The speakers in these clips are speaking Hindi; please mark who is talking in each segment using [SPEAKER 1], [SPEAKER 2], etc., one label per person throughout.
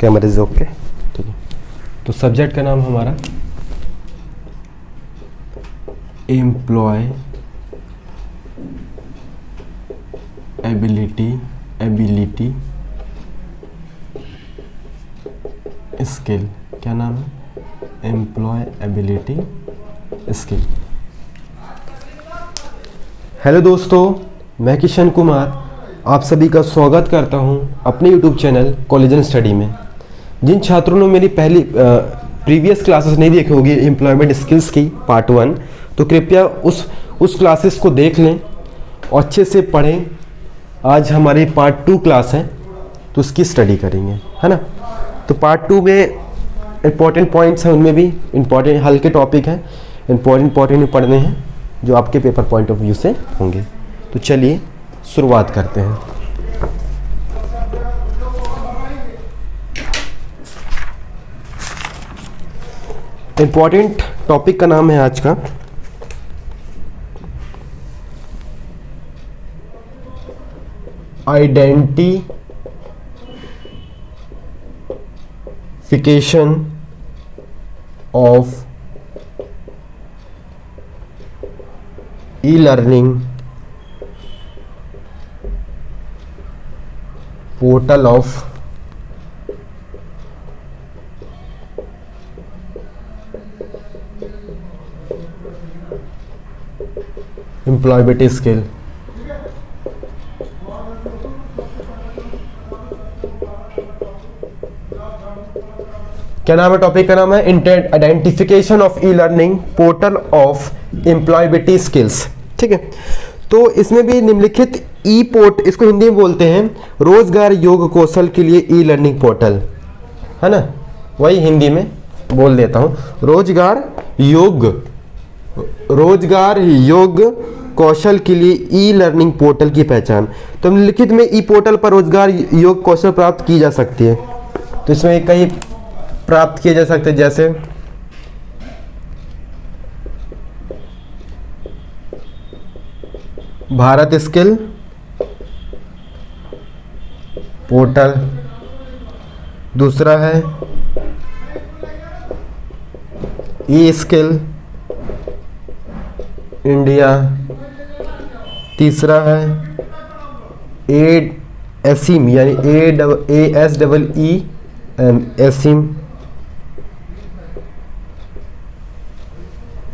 [SPEAKER 1] कैमरा इज ओके, ठीक है। तो सब्जेक्ट का नाम हमारा एम्प्लॉय एबिलिटी स्किल। क्या नाम है? Employ ability skill. हेलो दोस्तों, मैं किशन कुमार आप सभी का स्वागत करता हूं अपने YouTube channel college and study में। जिन छात्रों ने मेरी पहली प्रीवियस क्लासेस नहीं देखी होगी एम्प्लॉयमेंट स्किल्स की पार्ट 1, तो कृपया उस क्लासेस को देख लें और अच्छे से पढ़ें। आज हमारी पार्ट 2 क्लास है तो उसकी स्टडी करेंगे, है ना। तो पार्ट 2 में इम्पॉर्टेंट पॉइंट्स हैं, उनमें भी इम्पॉर्टेंट हल्के टॉपिक हैं, इम्पॉर्टेंट पढ़ने हैं जो आपके पेपर पॉइंट ऑफ व्यू से होंगे। तो चलिए शुरुआत करते हैं। इम्पॉर्टेंट टॉपिक का नाम है आज का identification of e-learning portal of employability skill. क्या नाम है टॉपिक का? नाम है identification of e learning portal of employability skills, ठीक है। तो इसमें भी निम्नलिखित ई पोर्ट, इसको हिंदी में बोलते हैं रोजगार योग कौशल के लिए ई लर्निंग पोर्टल, है ना। वही हिंदी में बोल देता हूं, रोजगार योग कौशल के लिए ई लर्निंग पोर्टल की पहचान। तो निम्नलिखित में ई पोर्टल पर रोजगार योग कौशल प्राप्त की जा सकती है। तो इसमें कई प्राप्त किए जा सकते हैं, जैसे भारत स्किल पोर्टल, दूसरा है ई स्किल इंडिया, तीसरा है एसिम यानी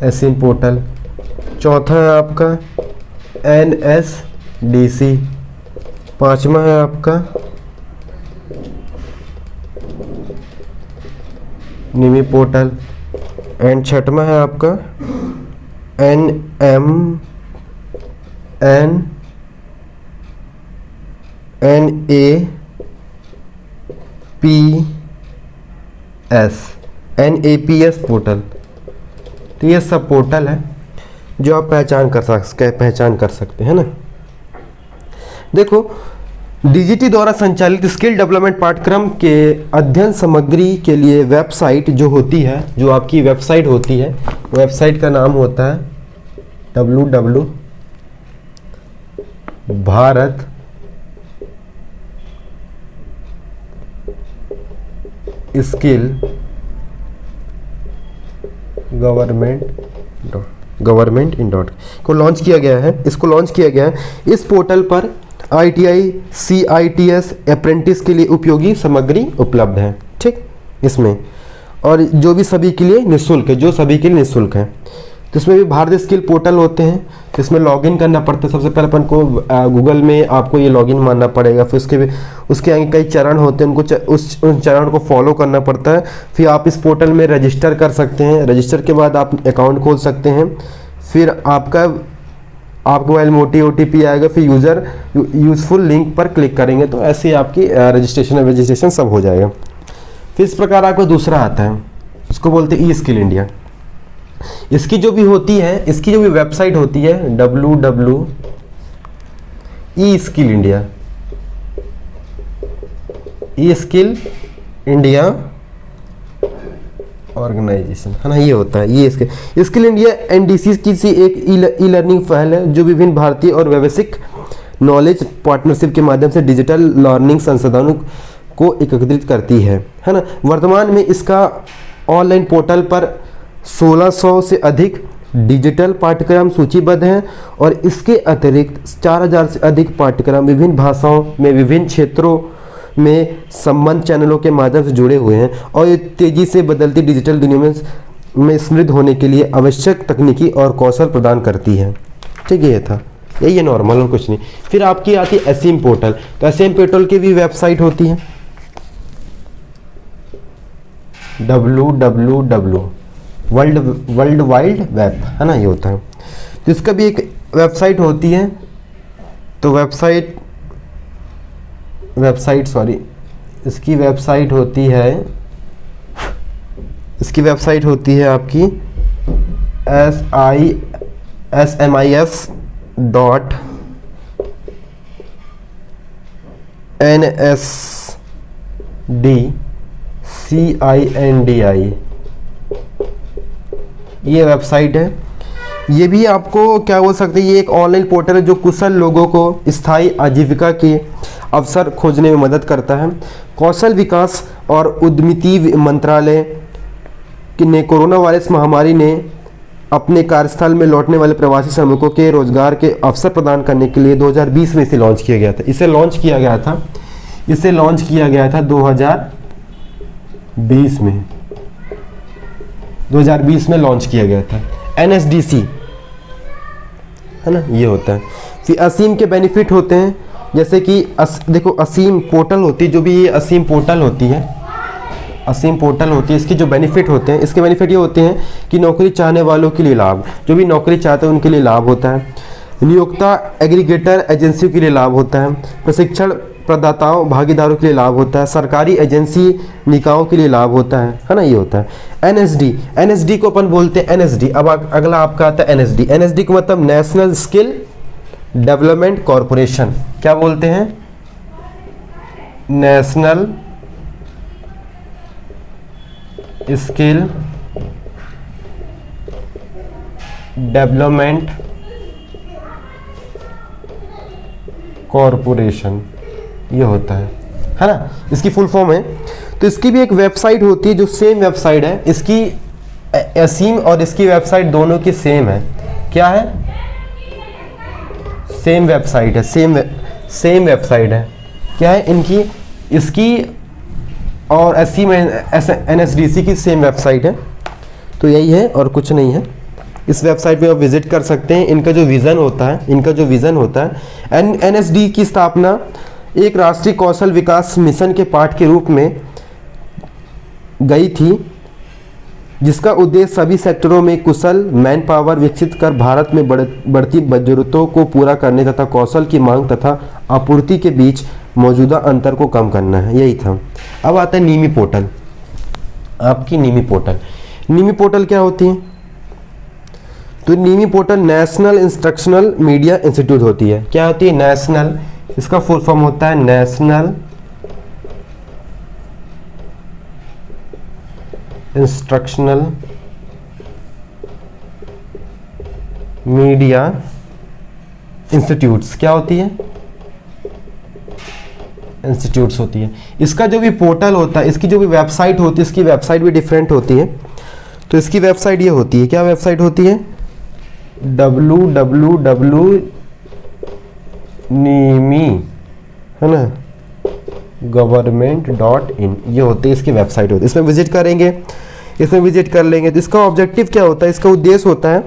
[SPEAKER 1] एसिम पोर्टल, चौथा है आपका NSDC, पांचवा है आपका निमी पोर्टल एंड छठवा है आपका NAPS पोर्टल। तो ये सब पोर्टल है जो आप पहचान कर सकते हैं ना। देखो, डीजीटी द्वारा संचालित स्किल डेवलपमेंट पाठ्यक्रम के अध्ययन सामग्री के लिए वेबसाइट जो होती है, जो आपकी वेबसाइट होती है, वेबसाइट का नाम होता है www Bharat skill government in dot को लॉन्च किया गया है। इसको लॉन्च किया गया है। इस पोर्टल पर ITI CITS अप्रेंटिस के लिए उपयोगी सामग्री उपलब्ध है, ठीक इसमें, और जो भी सभी के लिए निःशुल्क है, तो इसमें भी भारत स्किल पोर्टल होते हैं। तो इसमें लॉगिन करना पड़ता है। सबसे पहले अपन को गूगल में आपको ये लॉगिन मानना पड़ेगा, फिर उसके आगे कई चरण होते हैं, उन चरण को फॉलो करना पड़ता है। फिर आप इस पोर्टल में रजिस्टर कर सकते हैं। रजिस्टर के बाद आप अकाउंट खोल सकते हैं। फिर आपको मोबाइल में OTP आएगा। फिर यूजफुल लिंक पर क्लिक करेंगे तो ऐसे ही आपकी रजिस्ट्रेशन सब हो जाएगा। फिर इस प्रकार आपको दूसरा आता है, उसको बोलते हैं ई स्किल इंडिया। इसकी जो भी होती है, इसकी जो भी वेबसाइट होती है www ई स्किल इंडिया ऑर्गेनाइजेशन, है ना, ये होता है। ये स्किल इंडिया NDC की सी एक ई लर्निंग पहल है जो विभिन्न भारतीय और वैश्विक नॉलेज पार्टनरशिप के माध्यम से डिजिटल लर्निंग संसाधनों को एकत्रित करती है ना। वर्तमान में इसका ऑनलाइन पोर्टल पर 1600 से अधिक डिजिटल पाठ्यक्रम सूचीबद्ध हैं और इसके अतिरिक्त 4000 से अधिक पाठ्यक्रम विभिन्न भाषाओं में विभिन्न क्षेत्रों में संबंध चैनलों के माध्यम से जुड़े हुए हैं और ये तेज़ी से बदलती डिजिटल दुनिया में समृद्ध होने के लिए आवश्यक तकनीकी और कौशल प्रदान करती है। ठीक है, ये था, यही है नॉर्मल और कुछ नहीं। फिर आपकी आती है एसीम पोर्टल। तो एसीम पोर्टल की भी वेबसाइट होती है www वर्ल्ड वाइड वेब, है ना, ये होता है। तो इसका भी एक वेबसाइट होती है। तो वेबसाइट सॉरी इसकी वेबसाइट होती है आपकी SIMIS.NSDCINDI, ये वेबसाइट है। ये भी आपको क्या बोल सकते हैं, ये एक ऑनलाइन पोर्टल है जो कुशल लोगों को स्थायी आजीविका के अवसर खोजने में मदद करता है। कौशल विकास और उद्यमिती मंत्रालय ने कोरोना वायरस महामारी ने अपने कार्यस्थल में लौटने वाले प्रवासी श्रमिकों के रोजगार के अवसर प्रदान करने के लिए 2020 में इसे लॉन्च किया गया था। इसे लॉन्च किया गया था 2020 में लॉन्च किया गया था। NSDC, है ना, ये होता है। फिर असीम के बेनिफिट होते हैं, जैसे कि देखो असीम पोर्टल होती है, जो भी ये असीम पोर्टल होती है, इसके जो बेनिफिट होते हैं, इसके बेनिफिट ये होते हैं कि नौकरी चाहने वालों के लिए लाभ, जो भी नौकरी चाहते हैं उनके लिए लाभ होता है। नियोक्ता एग्रीगेटर एजेंसियों के लिए लाभ होता है। प्रशिक्षण प्रदाताओं भागीदारों के लिए लाभ होता है। सरकारी एजेंसी निकायों के लिए लाभ होता है ना, ये होता है। NSD को अपन बोलते हैं NSD। अब अगला आपका आता है NSD को मतलब नेशनल स्किल डेवलपमेंट कॉरपोरेशन। क्या बोलते हैं? नेशनल स्किल डेवलपमेंट कॉरपोरेशन, ये होता है ना, इसकी फुल फॉर्म है। तो इसकी भी एक वेबसाइट होती है जो सेम वेबसाइट है, इसकी असीम और इसकी वेबसाइट दोनों की सेम है। क्या है? सेम वेबसाइट है, सेम वेबसाइट है। क्या है इनकी? इसकी और असीम NSDC की सेम वेबसाइट है। तो यही है और कुछ नहीं है। इस वेबसाइट पे आप विजिट कर सकते हैं। इनका जो विज़न होता है NSD की स्थापना एक राष्ट्रीय कौशल विकास मिशन के पार्ट के रूप में गई थी, जिसका उद्देश्य सभी सेक्टरों में कुशल मैन पावर विकसित कर भारत में बढ़ती जरूरतों को पूरा करने तथा कौशल की मांग तथा आपूर्ति के बीच मौजूदा अंतर को कम करना है। यही था। अब आता है नीमी पोर्टल। आपकी नीमी पोर्टल क्या होती है? तो NIMI portal national instructional media institute होती है। क्या होती है? नेशनल, इसका फुल फॉर्म होता है नेशनल इंस्ट्रक्शनल मीडिया इंस्टीट्यूट्स। क्या होती है? इंस्टीट्यूट्स होती है। इसका जो भी पोर्टल होता है, इसकी जो भी वेबसाइट होती है, इसकी वेबसाइट भी डिफरेंट होती है। तो इसकी वेबसाइट ये होती है। क्या वेबसाइट होती है? www.nimi, है ना, government.in, ये होती है इसकी वेबसाइट होती है। इसमें विजिट कर लेंगे। तो इसका ऑब्जेक्टिव क्या होता है? इसका उद्देश्य होता है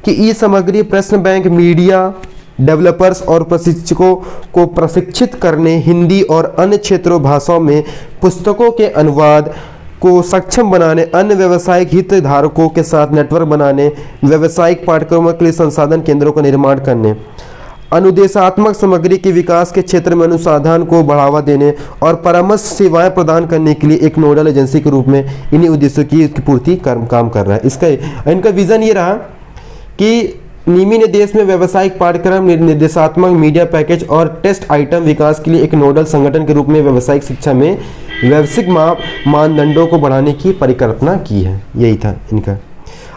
[SPEAKER 1] कि ई सामग्री प्रश्न बैंक मीडिया डेवलपर्स और प्रशिक्षकों को प्रशिक्षित करने, हिंदी और अन्य क्षेत्रों भाषाओं में पुस्तकों के अनुवाद को सक्षम बनाने, अन्य व्यावसायिक हितधारकों के साथ नेटवर्क बनाने, व्यावसायिक पाठ्यक्रमों के लिए संसाधन केंद्रों का निर्माण करने, अनुदेशात्मक सामग्री के विकास के क्षेत्र में अनुसंधान को बढ़ावा देने और परामर्श सेवाएं प्रदान करने के लिए एक नोडल एजेंसी के रूप में इन्हीं उद्देश्यों की पूर्ति काम कर रहा है। इनका विजन ये रहा कि निमी ने देश में व्यावसायिक पाठ्यक्रम, निर्देशात्मक मीडिया पैकेज और टेस्ट आइटम विकास के लिए एक नोडल संगठन के रूप में व्यावसायिक शिक्षा में वैश्विक मानदंडों को बढ़ाने की परिकल्पना की है। यही था इनका।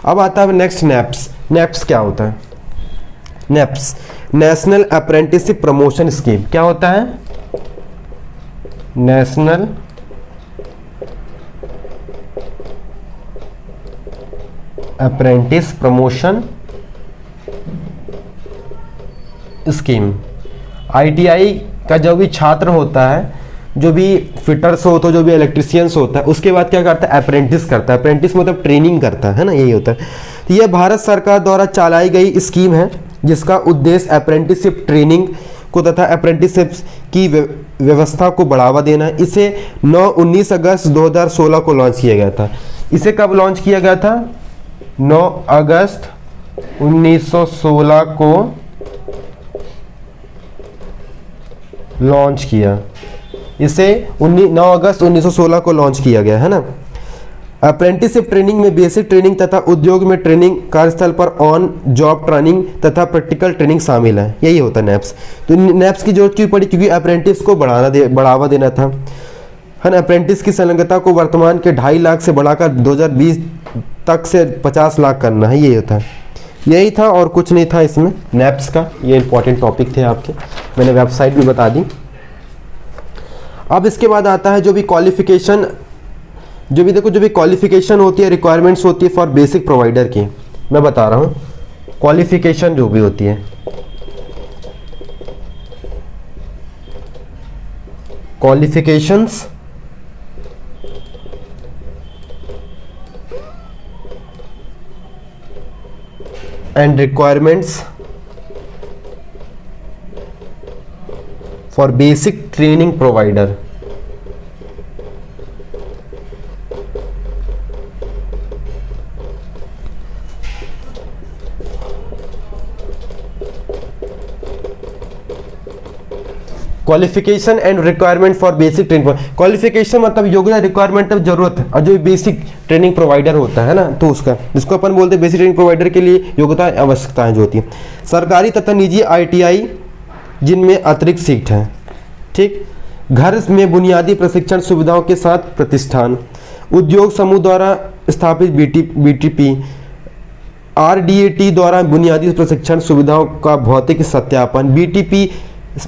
[SPEAKER 1] अब आता है नेक्स्ट नैप्स क्या होता है? Naps national apprenticeship promotion scheme. क्या होता है? National apprentice promotion scheme. ITI का जो भी छात्र होता है, जो भी फिटर्स होता है, जो भी इलेक्ट्रिशियंस होता है, उसके बाद क्या करता है, अप्रेंटिस करता है। अप्रेंटिस मतलब ट्रेनिंग करता है ना, यही होता है। तो यह भारत सरकार द्वारा चलाई गई स्कीम है जिसका उद्देश्य अप्रेंटिसशिप ट्रेनिंग को तथा अप्रेंटिसशिप की व्यवस्था को बढ़ावा देना है। इसे 19 अगस्त 2016 को लॉन्च किया गया था। इसे कब लॉन्च किया गया था? 9 अगस्त 1916 को लॉन्च किया। इसे 9 अगस्त 1916 को लॉन्च किया गया है ना। अप्रेंटिसशिप ट्रेनिंग में बेसिक ट्रेनिंग तथा उद्योग में ट्रेनिंग, कार्यस्थल पर ऑन जॉब ट्रेनिंग तथा प्रैक्टिकल ट्रेनिंग शामिल है। यही होता है नैप्स। तो नैप्स की जरूरत क्यों पड़ी? क्योंकि अप्रेंटिस को बढ़ावा देना था, है ना। अप्रेंटिस की संलग्नता को वर्तमान के 2.5 लाख से बढ़ाकर 2020 तक से 50 लाख करना है। यही होता है, यही था और कुछ नहीं था इसमें नैप्स का। ये इंपॉर्टेंट टॉपिक थे आपके, मैंने वेबसाइट भी बता दी। अब इसके बाद आता है जो भी क्वालिफिकेशन, जो भी क्वालिफिकेशन होती है, रिक्वायरमेंट्स होती है फॉर बेसिक प्रोवाइडर की, मैं बता रहा हूँ। क्वालिफिकेशन जो भी होती है, qualifications and requirements for basic training provider. Qualification and requirement for basic training. Qualification मतलब योग्यता, रिक्वायरमेंट मतलब जरूरत, और जो बेसिक ट्रेनिंग प्रोवाइडर होता है ना, तो उसका, जिसको अपन बोलते हैं बेसिक ट्रेनिंग प्रोवाइडर के लिए योग्यता आवश्यकताएं जो होती है। सरकारी तथा निजी आईटीआई जिनमें अतिरिक्त सीट है, ठीक। घर में बुनियादी प्रशिक्षण सुविधाओं के साथ प्रतिष्ठान, उद्योग समूह द्वारा स्थापित बीटीपी, आरडीएटी द्वारा बुनियादी प्रशिक्षण सुविधाओं का भौतिक सत्यापन, बीटीपी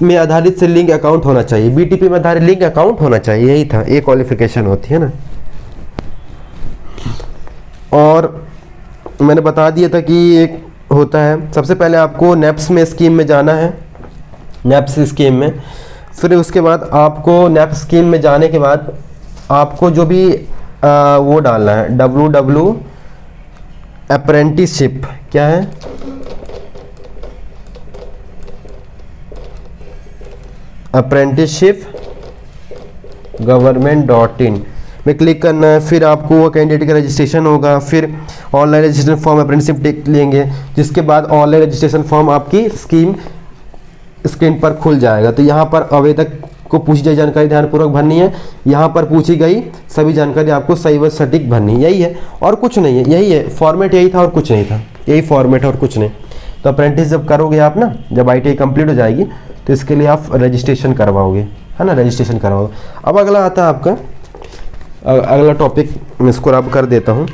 [SPEAKER 1] में आधारित से लिंक अकाउंट होना चाहिए। बीटीपी में आधारित लिंक अकाउंट होना चाहिए, यही था, ये क्वालिफिकेशन होती है ना। और मैंने बता दिया था कि एक होता है, सबसे पहले आपको नैप्स में स्कीम में जाना है, नैप्स स्कीम में। फिर उसके बाद आपको नैप्स स्कीम में जाने के बाद आपको जो भी वो डालना है, www अप्रेंटिसशिप, क्या है, अप्रेंटिसशिप गवर्नमेंट.in में क्लिक करना है। फिर आपको वो कैंडिडेट का रजिस्ट्रेशन होगा, फिर ऑनलाइन रजिस्ट्रेशन फॉर्म अप्रेंटिसशिप टिक लेंगे, जिसके बाद ऑनलाइन रजिस्ट्रेशन फॉर्म आपकी स्कीम स्क्रीन पर खुल जाएगा। तो यहाँ पर आवेदक को पूछी गई जानकारी ध्यानपूर्वक भरनी है। यहाँ पर पूछी गई सभी जानकारी आपको सही व सटीक भरनी, यही है और कुछ नहीं है, यही है फॉर्मेट, यही था और कुछ नहीं था, यही फॉर्मेट और कुछ नहीं। तो अप्रेंटिस जब करोगे आप ना, जब ITI कंप्लीट हो जाएगी तो इसके लिए आप रजिस्ट्रेशन करवाओगे, है ना, रजिस्ट्रेशन करवाओगे। अब अगला आता है आपका अगला टॉपिक, मैं इसको रब कर देता हूँ।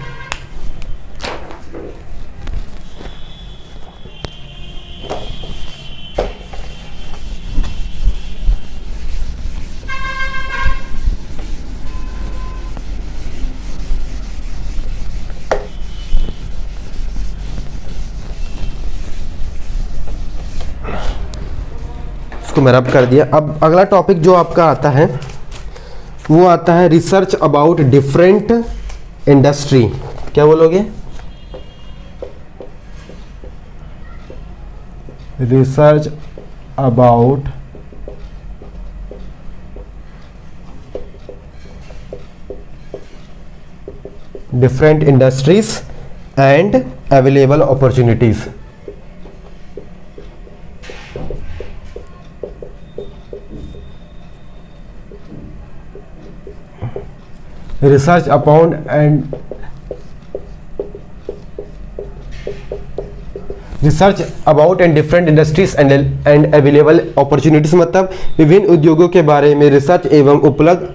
[SPEAKER 1] इसको मैं रब कर दिया। अब अगला टॉपिक जो आपका आता है वो आता है रिसर्च अबाउट डिफरेंट इंडस्ट्री। क्या बोलोगे? Research about different industries and available opportunities. Research upon and research about and different industries and available opportunities मतलब विभिन्न उद्योगों के बारे में रिसर्च एवं उपलब्ध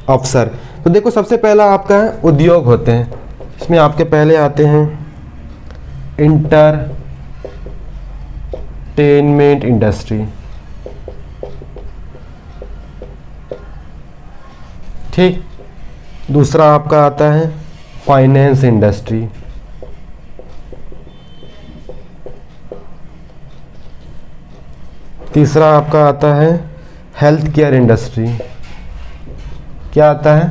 [SPEAKER 1] अवसर। तो देखो सबसे पहला आपका उद्योग होते हैं, इसमें आपके पहले आते हैं इंटरटेनमेंट इंडस्ट्री। ठीक। दूसरा आपका आता है फाइनेंस इंडस्ट्री। तीसरा आपका आता है हेल्थ केयर इंडस्ट्री। क्या आता है?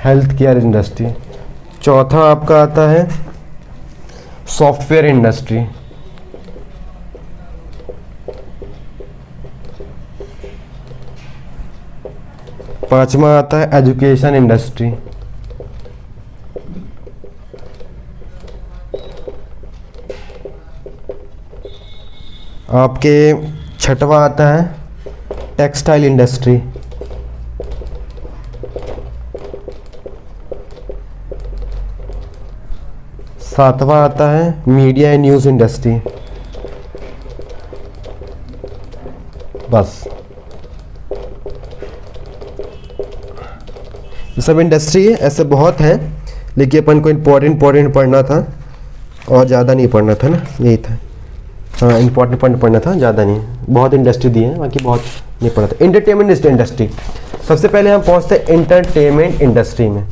[SPEAKER 1] Health care industry. चौथा आपका आता है सॉफ्टवेयर इंडस्ट्री। पांचवा आता है एजुकेशन इंडस्ट्री। आपके छठवा आता है टेक्सटाइल इंडस्ट्री। सातवां आता है मीडिया एंड न्यूज़ इंडस्ट्री। बस ये सब इंडस्ट्री है, ऐसे बहुत हैं, लेकिन अपन को इम्पोर्टेंट पढ़ना था और ज़्यादा नहीं पढ़ना था ना, यही था। हाँ, इम्पोर्टेंट पढ़ना था, ज़्यादा नहीं। बहुत इंडस्ट्री दी है, बाकी बहुत नहीं पढ़ा था। एंटरटेनमेंट इंडस्ट्री, सबसे पहले हम पहुँचते हैं एंटरटेनमेंट इंडस्ट्री में।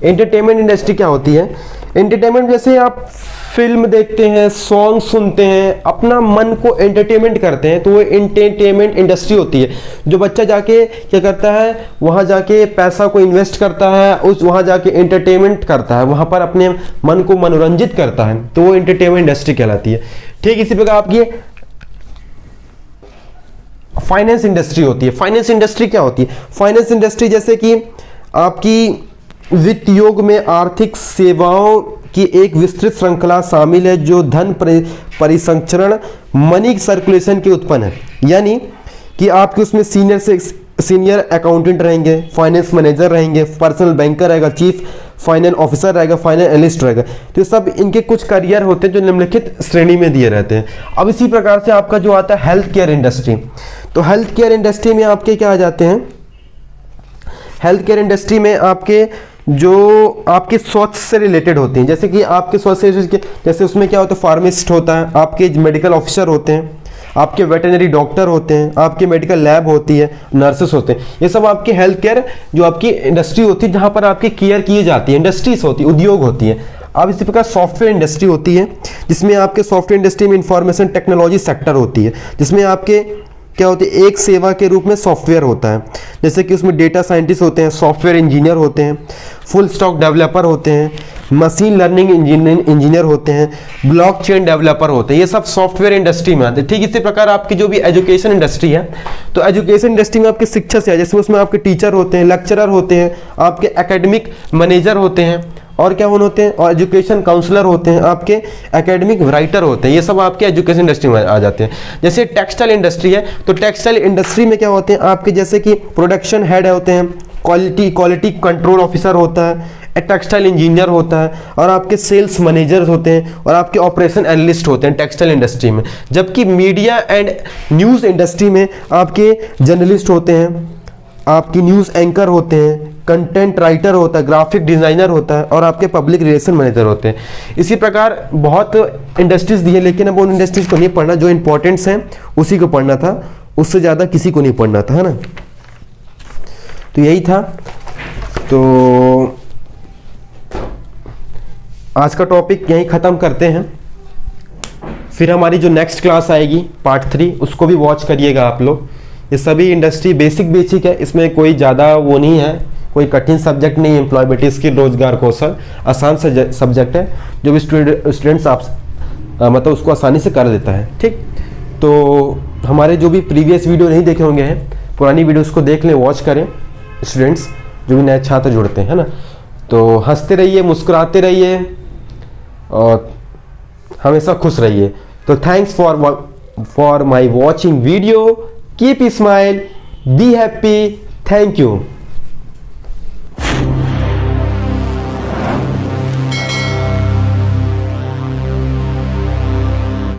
[SPEAKER 1] एंटरटेनमेंट इंडस्ट्री क्या होती है? एंटरटेनमेंट जैसे आप फिल्म देखते हैं, सॉन्ग सुनते हैं, अपना मन को एंटरटेनमेंट करते हैं, तो वो एंटरटेनमेंट इंडस्ट्री होती है। जो बच्चा जाके क्या करता है, वहाँ जाके पैसा को इन्वेस्ट करता है, वहाँ जाके एंटरटेनमेंट करता है, वहाँ पर अपने मन को मनोरंजित करता है, तो वो एंटरटेनमेंट इंडस्ट्री कहलाती है। ठीक इसी प्रकार आपकी फाइनेंस इंडस्ट्री होती है। फाइनेंस इंडस्ट्री क्या होती है? फाइनेंस इंडस्ट्री जैसे कि आपकी वित्त योग में आर्थिक सेवाओं की एक विस्तृत श्रृंखला शामिल है जो धन परिसंचरण मनी सर्कुलेशन के उत्पन्न है। यानी कि आपके उसमें सीनियर अकाउंटेंट रहेंगे, फाइनेंस मैनेजर रहेंगे, पर्सनल बैंकर रहेगा, चीफ फाइनेंस ऑफिसर रहेगा, फाइनेंस एनालिस्ट रहेगा। तो ये सब इनके कुछ करियर होते हैं जो निम्नलिखित श्रेणी में दिए रहते हैं। अब इसी प्रकार से आपका जो आता है हेल्थ केयर इंडस्ट्री। तो हेल्थ केयर इंडस्ट्री में आपके क्या आ जाते हैं? हेल्थ केयर इंडस्ट्री में आपके जो आपके स्वास्थ्य से रिलेटेड होते हैं, जैसे कि आपके स्वास्थ्य से जैसे उसमें क्या होता है, फार्मासिस्ट होता है, आपके मेडिकल ऑफिसर होते हैं, आपके वेटरनरी डॉक्टर होते हैं, आपके मेडिकल लैब होती है, नर्सेस होते हैं। ये सब आपकी हेल्थ केयर जो आपकी इंडस्ट्री होती है, जहाँ पर आपकी केयर की जाती है, इंडस्ट्रीज होती है, उद्योग होती है। अब इसी प्रकार सॉफ्टवेयर इंडस्ट्री होती है, जिसमें आपके सॉफ्टवेयर इंडस्ट्री में इंफॉर्मेशन टेक्नोलॉजी सेक्टर होती है, जिसमें आपके क्या होती है, एक सेवा के रूप में सॉफ्टवेयर होता है। जैसे कि उसमें डेटा साइंटिस्ट होते हैं, सॉफ्टवेयर इंजीनियर होते हैं, फुल स्टॉक डेवलपर होते हैं, मशीन लर्निंग इंजीनियर होते हैं, ब्लॉकचेन डेवलपर होते हैं। ये सब सॉफ्टवेयर इंडस्ट्री में आते हैं। ठीक इसी प्रकार आपकी जो भी एजुकेशन इंडस्ट्री है, तो एजुकेशन इंडस्ट्री में आपके शिक्षा से है, जैसे उसमें आपके टीचर होते हैं, लेक्चरर होते हैं, आपके एकेडमिक मैनेजर होते हैं, और क्या होते हैं, और एजुकेशन काउंसलर होते हैं, आपके एकेडमिक राइटर होते हैं। ये सब आपके एजुकेशन इंडस्ट्री में आ जाते हैं। जैसे टेक्सटाइल इंडस्ट्री है, तो टेक्सटाइल इंडस्ट्री में क्या होते हैं आपके, जैसे कि प्रोडक्शन हेड होते हैं, क्वालिटी कंट्रोल ऑफिसर होता है, टेक्सटाइल इंजीनियर होता है, और आपके सेल्स मैनेजर होते हैं, और आपके ऑपरेशन एनालिस्ट होते हैं टेक्सटाइल इंडस्ट्री में। जबकि मीडिया एंड न्यूज़ इंडस्ट्री में आपके जर्नलिस्ट होते हैं, आपकी न्यूज़ एंकर होते हैं, कंटेंट राइटर होता है, ग्राफिक डिज़ाइनर होता है, और आपके पब्लिक रिलेशन मैनेजर होते हैं। इसी प्रकार बहुत इंडस्ट्रीज दी है, लेकिन अब उन इंडस्ट्रीज को नहीं पढ़ना, जो इंपॉर्टेंट्स हैं उसी को पढ़ना था, उससे ज़्यादा किसी को नहीं पढ़ना था, है ना। तो यही था। तो आज का टॉपिक यहीं ख़त्म करते हैं। फिर हमारी जो नेक्स्ट क्लास आएगी पार्ट 3, उसको भी वॉच करिएगा आप लोग। ये सभी इंडस्ट्री बेसिक है, इसमें कोई ज़्यादा वो नहीं है, कोई कठिन सब्जेक्ट नहीं है। एम्प्लॉयबिलिटी स्किल, रोजगार कौशल आसान सब्जेक्ट है, जो भी स्टूडेंट्स आप मतलब उसको आसानी से कर देता है। ठीक, तो हमारे जो भी प्रीवियस वीडियो नहीं देखे होंगे हैं, पुरानी वीडियोस को देख लें, वॉच करें स्टूडेंट्स, जो भी नए छात्र जुड़ते हैं, है ना। तो हंसते रहिए, मुस्कुराते रहिए, और हमेशा खुश रहिए। तो thanks for my watching video. Keep smile, be happy, thank you.